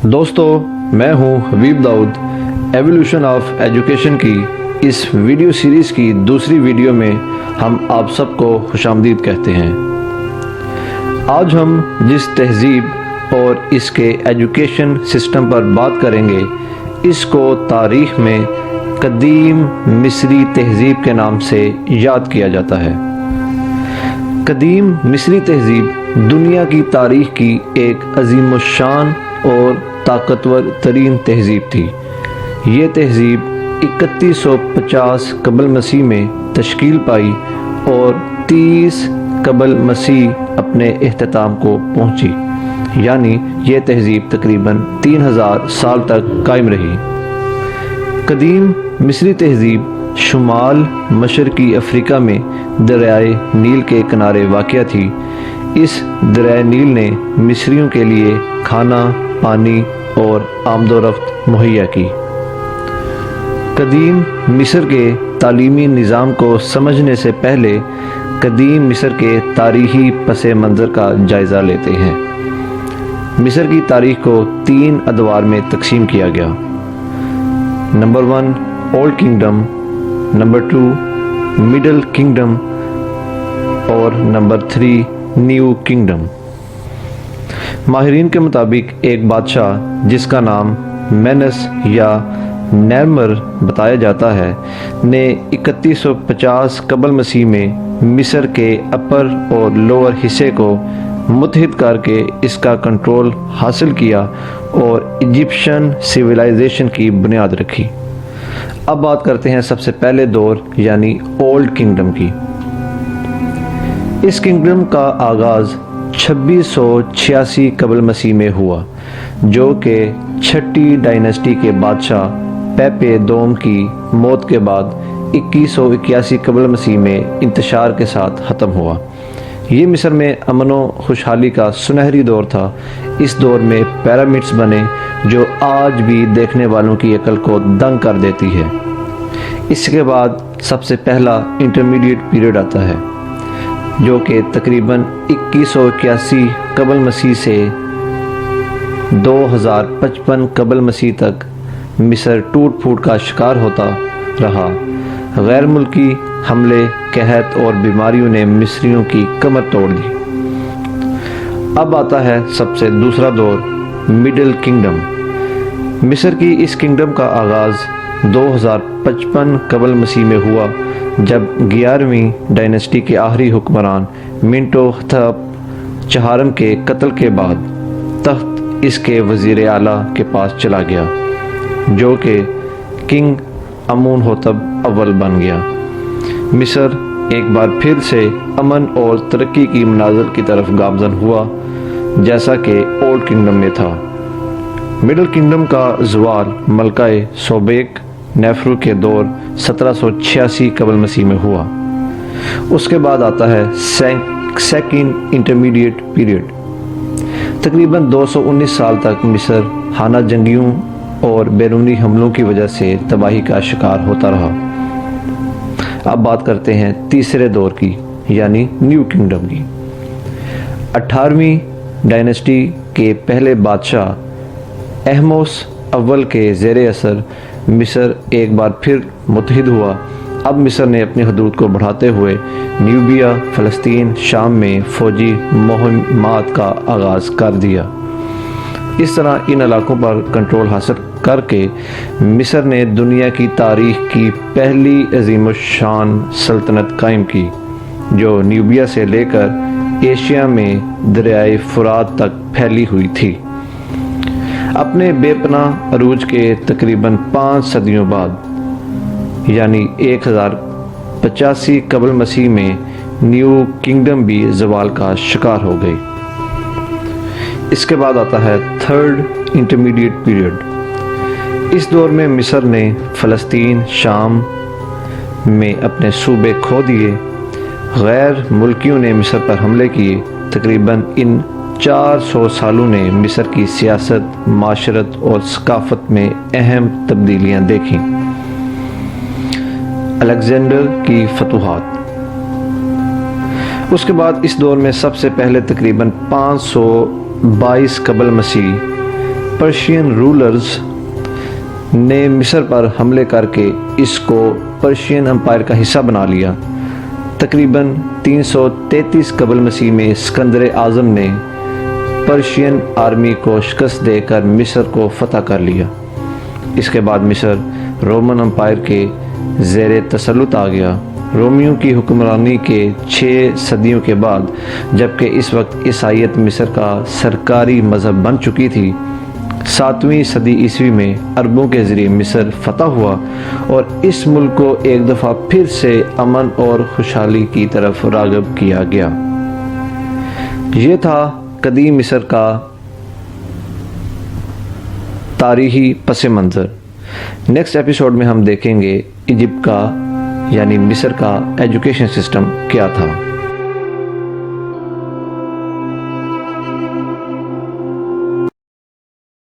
دوستو میں ہوں حبیب داؤد۔ ایولیوشن آف ایجوکیشن کی اس ویڈیو سیریز کی دوسری ویڈیو میں ہم آپ سب کو خوش آمدید کہتے ہیں۔ آج ہم جس تہذیب اور اس کے ایجوکیشن سسٹم پر بات کریں گے اس کو تاریخ میں قدیم مصری تہذیب کے نام سے یاد کیا جاتا ہے۔ قدیم مصری تہذیب دنیا کی تاریخ کی ایک عظیم الشان اور طاقتور ترین تہذیب تھی۔ یہ تہذیب 3150 قبل مسیح میں تشکیل پائی اور 30 قبل مسیح اپنے اختتام کو پہنچی، یعنی یہ تہذیب تقریباً 3000 سال تک قائم رہی۔ قدیم مصری تہذیب شمال مشرقی افریقہ میں دریائے نیل کے کنارے واقع تھی۔ اس دریائے نیل نے مصریوں کے لیے کھانا، پانی اور آمد و رفت مہیا کی۔ قدیم مصر کے تعلیمی نظام کو سمجھنے سے پہلے قدیم مصر کے تاریخی پس منظر کا جائزہ لیتے ہیں۔ مصر کی تاریخ کو 3 ادوار میں تقسیم کیا گیا۔ Number 1 old kingdom, number 2 middle kingdom اور نمبر 3 نیو کنگڈم۔ ماہرین کے مطابق ایک بادشاہ جس کا نام مینس یا نیرمر بتایا جاتا ہے نے 3150 قبل مسیح میں مصر کے اپر اور لوور حصے کو متحد کر کے اس کا کنٹرول حاصل کیا اور ایجپشن سویلائزیشن کی بنیاد رکھی۔ اب بات کرتے ہیں سب سے پہلے دور یعنی اولڈ کنگڈم کی۔ اس کنگڈم کا آغاز 2686 قبل مسیح میں ہوا، جو کہ چھٹی ڈائناسٹی کے بادشاہ پیپے دوم کی موت کے بعد 2181 قبل مسیح میں انتشار کے ساتھ ختم ہوا۔ یہ مصر میں امن و خوشحالی کا سنہری دور تھا۔ اس دور میں پیرامڈز بنے جو آج بھی دیکھنے والوں کی عقل کو دنگ کر دیتی ہے۔ اس کے بعد سب سے پہلا انٹرمیڈیٹ پیریڈ آتا ہے، جو کہ تقریباً 2181 قبل مسیح سے 2055 قبل مسیح تک مصر ٹوٹ پھوٹ کا شکار ہوتا رہا۔ غیر ملکی حملے، قحط اور بیماریوں نے مصریوں کی کمر توڑ دی۔ اب آتا ہے سب سے دوسرا دور مڈل کنگڈم۔ مصر کی اس کنگڈم کا آغاز 2055 قبل مسیح میں ہوا، جب 11ویں ڈائناسٹی کے آخری حکمران منٹو ختھپ چہارم کے قتل کے بعد تخت اس کے وزیر اعلیٰ کے پاس چلا گیا، جو کہ کنگ امون ہوتب اول بن گیا۔ مصر ایک بار پھر سے امن اور ترقی کی منازل کی طرف گامزن ہوا، جیسا کہ اولڈ کنگڈم میں تھا۔ مڈل کنگڈم کا زوال ملکہ سوبیک نیفرو کے دور 1786 قبل مسیح میں ہوا۔ اس کے بعد آتا ہے سیکنڈ انٹرمیڈیٹ پیریڈ۔ تقریباً 219 سال تک مصر خانہ جنگیوں اور بیرونی حملوں کی وجہ سے تباہی کا شکار ہوتا رہا۔ اب بات کرتے ہیں تیسرے دور کی یعنی نیو کنگڈم کی۔ 18ویں ڈائناسٹی کے پہلے بادشاہ احمس اول کے زیر اثر مصر ایک بار پھر متحد ہوا۔ اب مصر نے اپنی حدود کو بڑھاتے ہوئے نیوبیا، فلسطین، شام میں فوجی مہمات کا آغاز کر دیا۔ اس طرح ان علاقوں پر کنٹرول حاصل کر کے مصر نے دنیا کی تاریخ کی پہلی عظیم الشان سلطنت قائم کی، جو نیوبیا سے لے کر ایشیا میں دریائے فرات تک پھیلی ہوئی تھی۔ اپنے بے پناہ عروج کے تقریباً 5 صدیوں بعد یعنی 1085 قبل مسیح میں نیو کنگڈم بھی زوال کا شکار ہو گئی۔ اس کے بعد آتا ہے تھرڈ انٹرمیڈیٹ پیریڈ۔ اس دور میں مصر نے فلسطین، شام میں اپنے صوبے کھو دیے۔ غیر ملکیوں نے مصر پر حملے کیے۔ تقریباً ان 400 سالوں نے مصر کی سیاست، معاشرت اور ثقافت میں اہم تبدیلیاں دیکھیں۔ الیگزینڈر کی فتوحات۔ اس کے بعد اس دور میں سب سے پہلے تقریباً 522 قبل مسیح پرشین رولرز نے مصر پر حملے کر کے اس کو پرشین امپائر کا حصہ بنا لیا۔ تقریباً 333 قبل مسیح میں اسکندر اعظم نے پرشین آرمی کو شکست دے کر مصر کو فتح کر لیا۔ اس کے بعد مصر رومن امپائر کے زیر تسلط آ گیا۔ رومیوں کی حکمرانی کے 6 صدیوں کے بعد، جبکہ اس وقت عیسائیت مصر کا سرکاری مذہب بن چکی تھی، 7ویں صدی عیسوی میں عربوں کے ذریعے مصر فتح ہوا اور اس ملک کو ایک دفعہ پھر سے امن اور خوشحالی کی طرف راغب کیا گیا۔ یہ تھا قدیم مصر کا تاریخی پس منظر۔ نیکسٹ ایپیسوڈ میں ہم دیکھیں گے ایجپٹ کا یعنی مصر کا ایجوکیشن سسٹم کیا تھا۔